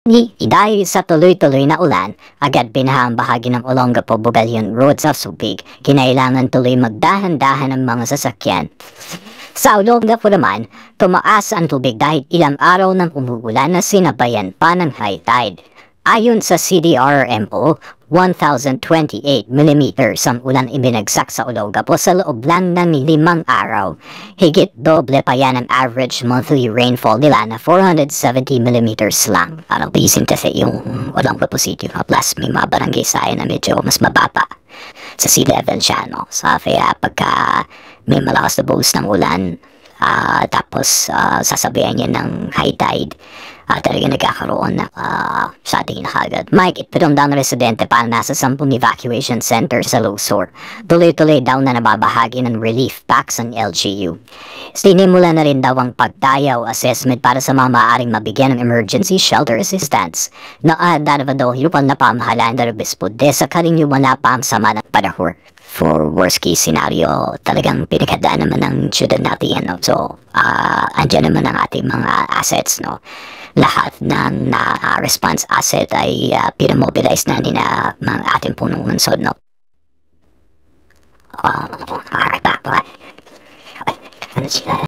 Dahil sa tuloy-tuloy na ulan, agad binaha ang bahagi ng Olongapo Bugalyon Road sa Subic. Kinailangan tuloy magdahan-dahan ang mga sasakyan. Sa Olongapo naman, tumaas ang tubig dahil ilang araw nang umuulan na sinabayan pa ng high tide. Ayon sa CDRMO, 1,028 mm ang ulan ibinagsak sa Olongapo sa loob lang ng 5 araw. Higit doble pa yan ang average monthly rainfall nila na 470 mm lang. Ano bisin kasi yung Olongapo City plus may mga barangay sa na medyo mas mababa sa sea level siya, no? So, kaya pagka may malakas na buhos ng ulan, tapos sasabihan niya ng high tide, talaga nagkakaroon na sa ating nakagad. Mike, itpitong daw na residente pa nasa 10 evacuation center sa Luzon. Tuloy-tuloy daw na nababahagi ng relief packs ng LGU. Sinimula na rin daw ang pagdayaw assessment para sa mga maaaring mabigyan ng emergency shelter assistance. Darawa daw hilupan na pamahalaan na Obispo de sa karingyo na pa ang sama ng panahon. For worst case scenario, talagang pinaghandaan naman ng syudad natin, no? So, andyan naman ang ating mga assets, no? Lahat ng response asset ay pinamobilize na ni na mga ating punong lungsod, no? Alright, ano sila?